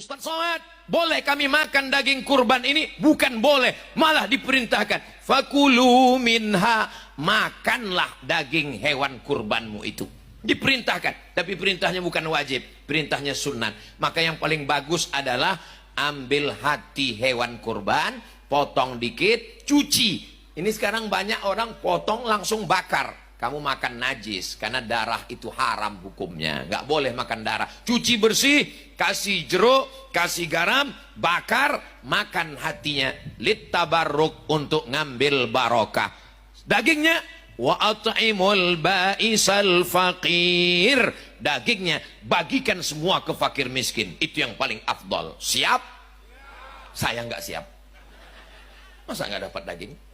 Ustaz Somad, boleh kami makan daging kurban ini? Bukan boleh, malah diperintahkan. Fakulu minha, makanlah daging hewan kurbanmu itu. Diperintahkan, tapi perintahnya bukan wajib, perintahnya sunat. Maka yang paling bagus adalah ambil hati hewan kurban, potong dikit, cuci. Ini sekarang banyak orang potong langsung bakar. Kamu makan najis, karena darah itu haram hukumnya. Nggak boleh makan darah. Cuci bersih, kasih jeruk, kasih garam, bakar, makan hatinya. Littabarruk, untuk ngambil barokah. Dagingnya, wa at'imul ba'isal faqir. Dagingnya, bagikan semua ke fakir miskin. Itu yang paling afdol. Siap? Saya nggak siap. Masa nggak dapat daging?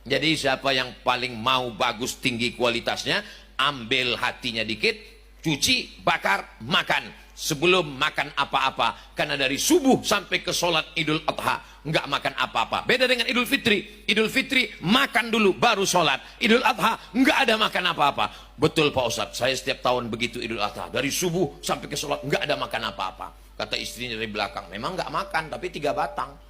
Jadi siapa yang paling mau bagus tinggi kualitasnya, ambil hatinya dikit, cuci, bakar, makan. Sebelum makan apa-apa. Karena dari subuh sampai ke sholat Idul Adha nggak makan apa-apa. Beda dengan Idul Fitri. Idul Fitri makan dulu baru sholat. Idul Adha nggak ada makan apa-apa. Betul Pak Ustadz, saya setiap tahun begitu Idul Adha. Dari subuh sampai ke sholat nggak ada makan apa-apa. Kata istrinya dari belakang, memang nggak makan tapi 3 batang.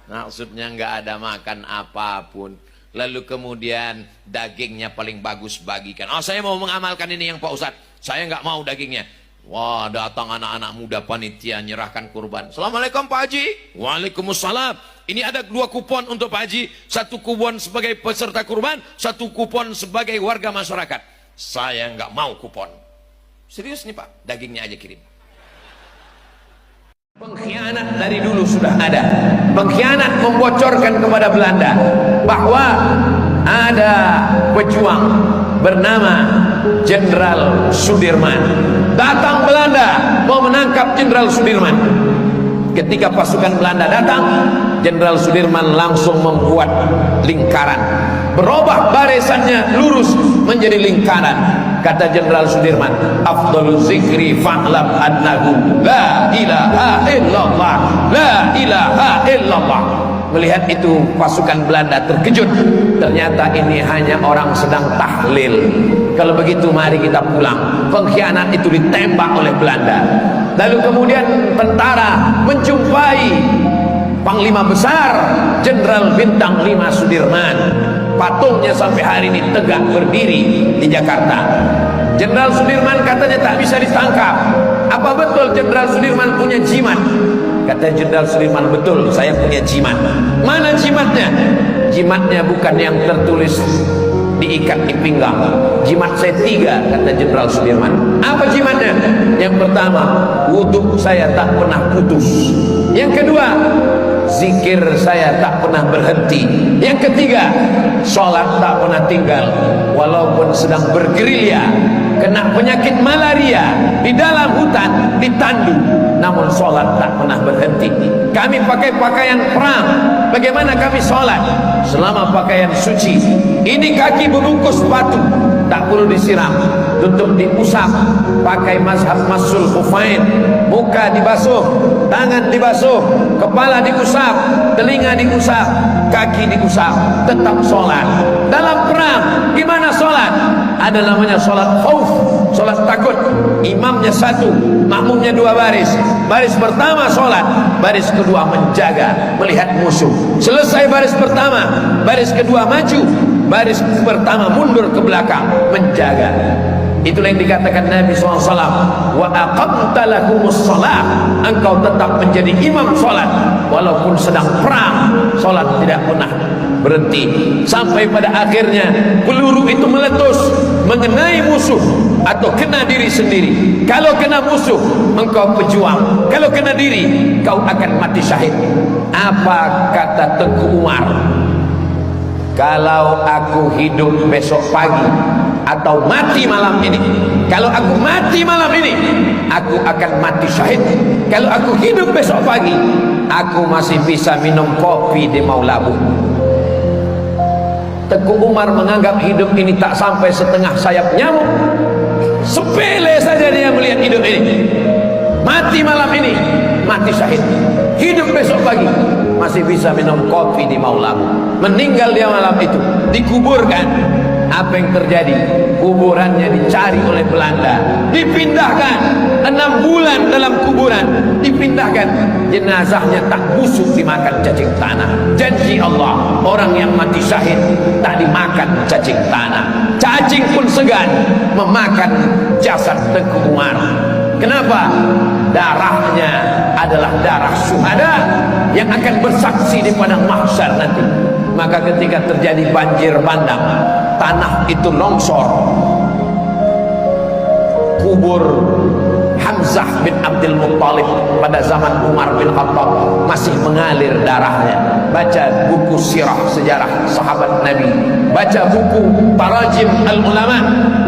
Maksudnya nggak ada makan apapun. Lalu kemudian dagingnya paling bagus bagikan. Oh, saya mau mengamalkan ini yang Pak Ustadz. Saya nggak mau dagingnya. Wah, datang anak-anak muda panitia nyerahkan kurban. Assalamualaikum Pak Haji. Waalaikumsalam. Ini ada 2 kupon untuk Pak Haji. 1 kupon sebagai peserta kurban, 1 kupon sebagai warga masyarakat. Saya nggak mau kupon. Serius nih Pak, dagingnya aja kirim. Pengkhianat dari dulu sudah ada. Pengkhianat membocorkan kepada Belanda bahwa ada pejuang bernama Jenderal Sudirman. Datang Belanda mau menangkap Jenderal Sudirman. Ketika pasukan Belanda datang, Jenderal Sudirman langsung membuat lingkaran. Berubah barisannya lurus menjadi lingkaran. Kata Jenderal Sudirman, afdalul zikri fa'lam annahu la ilaha illallah, la ilaha illallah. Melihat itu pasukan Belanda terkejut. Ternyata ini hanya orang sedang tahlil. Kalau begitu mari kita pulang. Pengkhianat itu ditembak oleh Belanda. Lalu kemudian tentara menjumpai Panglima Besar Jenderal Bintang 5 Sudirman. Patungnya sampai hari ini tegak berdiri di Jakarta. Jenderal Sudirman katanya tak bisa ditangkap. Apa betul Jenderal Sudirman punya jimat? Kata Jenderal Sudirman, betul, saya punya jimat. Mana jimatnya? Jimatnya bukan yang tertulis diikat di pinggang. Jimat saya 3, kata Jenderal Sudirman. Apa jimatnya? Yang pertama, wudhu saya tak pernah putus. Yang kedua, zikir saya tak pernah berhenti. Yang ketiga, sholat tak pernah tinggal. Walaupun sedang bergerilya, kena penyakit malaria, di dalam hutan, ditandu, namun sholat tak pernah berhenti. Kami pakai pakaian perang. Bagaimana kami sholat? Selama pakaian suci. Ini kaki berbungkus batu, tak perlu disiram, tutup diusap, pakai mazhab masul khufain. Muka dibasuh, tangan dibasuh, kepala diusap, telinga diusap, kaki diusap, tetap sholat. Dalam perang, gimana sholat? Ada namanya sholat khauf, sholat takut. Imamnya 1, makmumnya 2 baris. Baris pertama sholat, baris kedua menjaga, melihat musuh. Selesai baris pertama, baris kedua maju, baris pertama mundur ke belakang, menjaga. Itulah yang dikatakan Nabi SAW, wa aqamta lahumus shalah, engkau tetap menjadi imam sholat walaupun sedang perang. Sholat tidak pernah berhenti sampai pada akhirnya peluru itu meletus mengenai musuh atau kena diri sendiri. Kalau kena musuh, engkau pejuang. Kalau kena diri, kau akan mati syahid. Apa kata Tengku Umar? Kalau aku hidup besok pagi atau mati malam ini, kalau aku mati malam ini, aku akan mati syahid. Kalau aku hidup besok pagi, aku masih bisa minum kopi di Maulabu. Tengku Umar menganggap hidup ini tak sampai setengah sayap nyamuk. Sepele saja dia melihat hidup ini. Mati malam ini, mati syahid. Hidup besok pagi, masih bisa minum kopi di Maulamu. Meninggal dia malam itu, dikuburkan. apa yang terjadi? Kuburannya dicari oleh Belanda, dipindahkan 6 bulan dalam kuburan, dipindahkan, jenazahnya tak busuk dimakan cacing tanah. Janji Allah, orang yang mati syahid tak dimakan cacing tanah. Cacing pun segan memakan jasad Tengku Umar. Kenapa? Darahnya adalah darah syuhada yang akan bersaksi di padang mahsyar nanti. Maka ketika terjadi banjir bandang, tanah itu longsor, kubur Hamzah bin Abdul Muttalib pada zaman Umar bin Khattab masih mengalir darahnya. Baca buku sirah sejarah sahabat Nabi, baca buku Tarajim al-Ulama,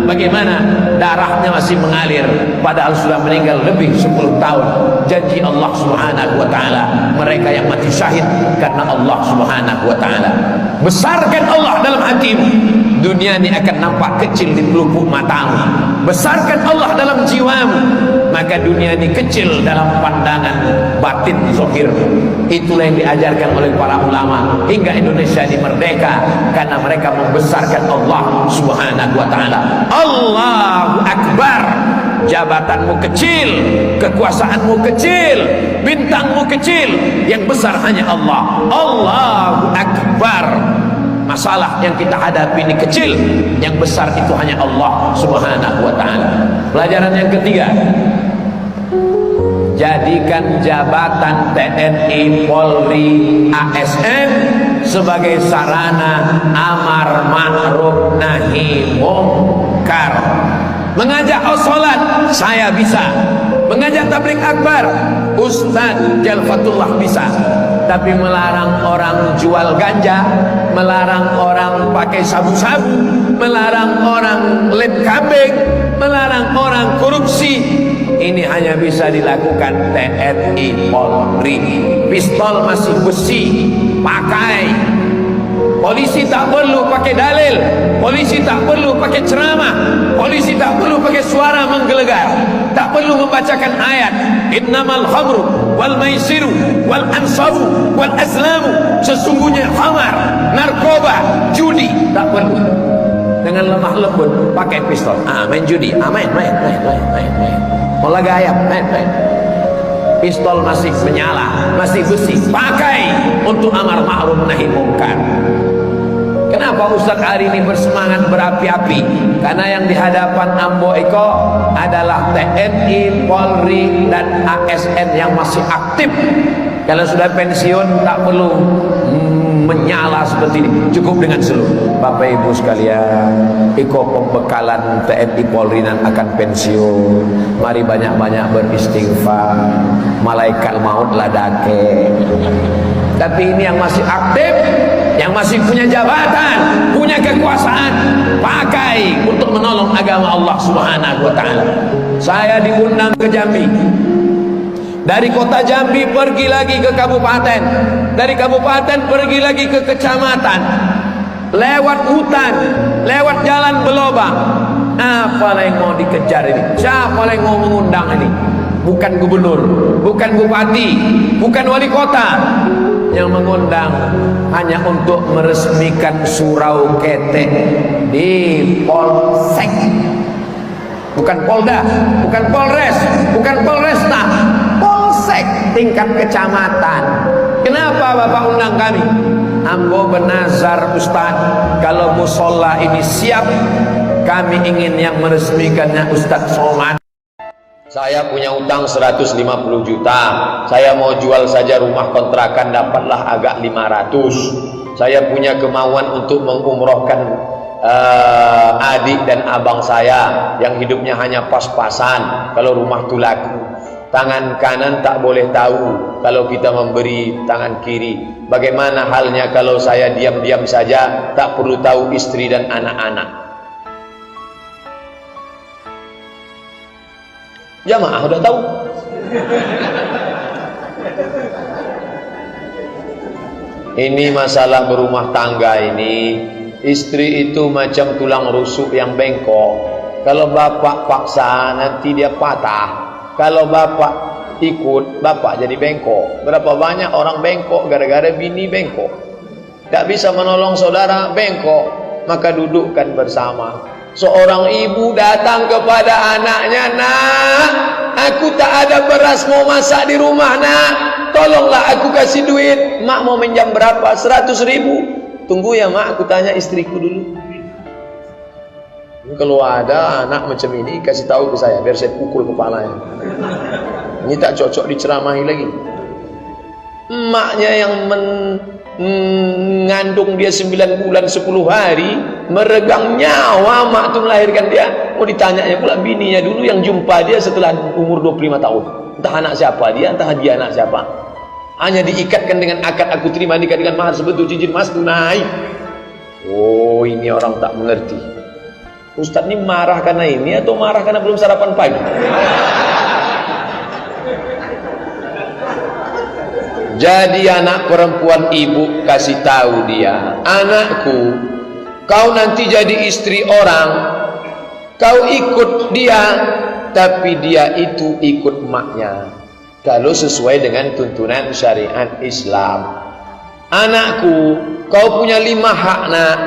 bagaimana darahnya masih mengalir padahal sudah meninggal lebih 10 tahun. Janji Allah Subhanahu wa taala, mereka yang mati syahid karena Allah Subhanahu wa taala. Besarkan Allah dalam hatimu, dunia ini akan nampak kecil di pelupuk matamu. Besarkan Allah dalam jiwamu, maka dunia ini kecil dalam pandangan batin zahirmu. Itulah yang diajarkan oleh para ulama hingga Indonesia ini merdeka, karena mereka membesarkan Allah Subhanahu wa taala. Allahu Akbar. Jabatanmu kecil, kekuasaanmu kecil, bintangmu kecil, yang besar hanya Allah. Allahu Akbar. Masalah yang kita hadapi ini kecil, yang besar itu hanya Allah Subhanahu wa taala. Pelajaran yang ketiga, jadikan jabatan TNI, Polri, ASN sebagai sarana amar ma'ruf nahi mungkar. Mengajak sholat saya bisa, mengajak tabligh akbar Ustaz Jalfatullah bisa, tapi melarang orang jual ganja, melarang orang pakai sabu-sabu, melarang orang lem kambing, melarang orang korupsi, ini hanya bisa dilakukan TNI, Polri. Pistol masih besi, pakai. Polisi tak perlu pakai dalil, polisi tak perlu pakai ceramah, polisi tak perlu pakai suara menggelegar, tak perlu membacakan ayat innamal khamru wal maisiru wal ansabu wal azlamu, sesungguhnya khamar, narkoba, judi, tak perlu. Dengan lemah lembut pakai pistol, main judi, main olaga ayam, main. Pistol masih menyala, masih besi, pakai untuk amar ma'ruf nahi mungkar. Kenapa Ustaz hari ini bersemangat berapi-api? Karena yang di hadapan Ambo Eko adalah TNI, Polri, dan ASN yang masih aktif. Kalau sudah pensiun tak perlu menyala seperti ini, cukup dengan seluruh. Bapak Ibu sekalian, Eko pembekalan TNI Polri dan akan pensiun. Mari banyak-banyak beristighfar, malaikat maut ladake. Tapi ini yang masih aktif, yang masih punya jabatan, punya kekuasaan, pakai untuk menolong agama Allah Subhanahu wa taala. Saya diundang ke Jambi, dari kota Jambi pergi lagi ke kabupaten, dari kabupaten pergi lagi ke kecamatan, lewat hutan, lewat jalan belobang. Apa yang mau dikejar ini? Siapa yang mau mengundang ini? Bukan gubernur, bukan bupati, bukan wali kota. Yang mengundang hanya untuk meresmikan surau ketek di Polsek, bukan Polda, bukan Polres, bukan Polresta, Polsek tingkat kecamatan. Kenapa Bapak undang kami? Ambo bernazar Ustaz, kalau musola ini siap, kami ingin yang meresmikannya Ustaz Somad. Saya punya utang 150 juta. Saya mau jual saja rumah kontrakan, dapatlah agak 500. Saya punya kemauan untuk mengumrohkan adik dan abang saya yang hidupnya hanya pas-pasan. Kalau rumah itu laku, tangan kanan tak boleh tahu kalau kita memberi tangan kiri. Bagaimana halnya kalau saya diam-diam saja, tak perlu tahu istri dan anak-anak? Jamaah udah tahu. Ini masalah berumah tangga ini, istri itu macam tulang rusuk yang bengkok. Kalau bapak paksa nanti dia patah. Kalau bapak ikut, bapak jadi bengkok. Berapa banyak orang bengkok gara-gara bini bengkok. Tak bisa menolong saudara, bengkok. maka dudukkan bersama. Seorang ibu datang kepada anaknya, "Nak, aku tak ada beras mau masak di rumah, nak. Tolonglah aku kasih duit. Mak mau minjam berapa? 100.000. Tunggu ya mak, aku tanya istriku dulu." Kalau ada anak macam ini, kasih tahu ke saya, biar saya pukul kepalanya. Ini tak cocok diceramahi lagi. Emaknya yang mengandung dia 9 bulan 10 hari, meregang nyawa mak tu melahirkan dia. Mau ditanyanya pula bininya dulu yang jumpa dia setelah umur 25 tahun. Entah anak siapa dia, entah dia anak siapa. Hanya diikatkan dengan akad aku terima nikah dengan mahar sebetul cincin emas tunai. Oh, ini orang tak mengerti. Ustaz ini marah karena ini atau marah karena belum sarapan pagi? Jadi anak perempuan ibu kasih tahu dia, "Anakku, kau nanti jadi istri orang, kau ikut dia, tapi dia itu ikut maknya. Kalau sesuai dengan tuntunan syariat Islam. Anakku, kau punya 5 hak, nak.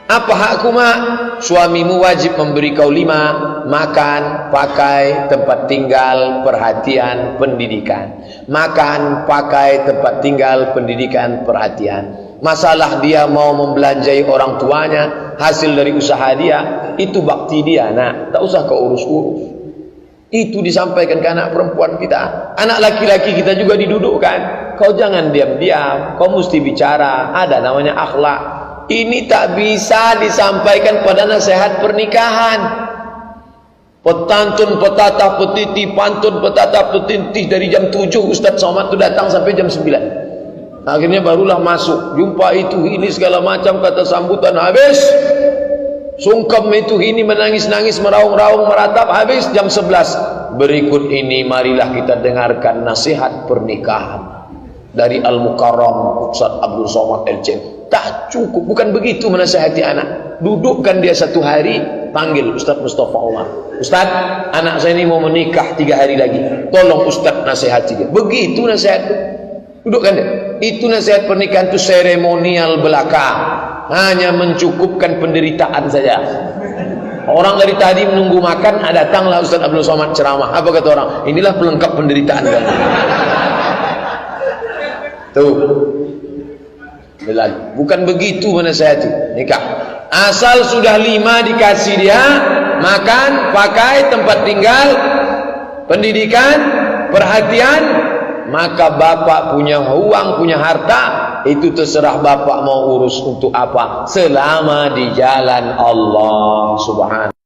Apa hakku, mak? Suamimu wajib memberi kau 5: makan, pakai, tempat tinggal, perhatian, pendidikan. Makan, pakai, tempat tinggal, pendidikan, perhatian. Masalah dia mau membelanjai orang tuanya, hasil dari usaha dia, itu bakti dia, nak. Tak usah kau urus-urus." Itu disampaikan ke anak perempuan kita. Anak laki-laki kita juga didudukkan. Kau jangan diam-diam, kau mesti bicara. Ada namanya akhlak. Ini tak bisa disampaikan pada nasihat pernikahan. Petantun, petatah, petiti, pantun, petatah, petintih dari jam 7 Ustaz Somad itu datang sampai jam 9. Akhirnya barulah masuk. Jumpa itu ini segala macam kata sambutan habis. Sungkem itu ini menangis-nangis, meraung-raung, meratap, habis jam 11. Berikut ini marilah kita dengarkan nasihat pernikahan dari Al-Mukarram Ustaz Abdul Somad LC. Tak cukup, bukan begitu menasihati anak. Dudukkan dia 1 hari, panggil Ustaz Mustafa Umar. "Ustaz, anak saya ini mau menikah 3 hari lagi. Tolong Ustaz nasihati dia." Begitu nasihat. Dudukkan dia. Itu nasihat pernikahan, itu seremonial belaka. Hanya mencukupkan penderitaan saja. Orang dari tadi menunggu makan, datanglah Ustaz Abdul Somad ceramah. Apa kata orang? Inilah pelengkap penderitaan kamu. Tuh. Bukan begitu menasihati nikah. Asal sudah 5 dikasih dia, makan, pakai, tempat tinggal, pendidikan, perhatian, maka bapak punya uang, punya harta, itu terserah bapak mau urus untuk apa, selama di jalan Allah Subhanahu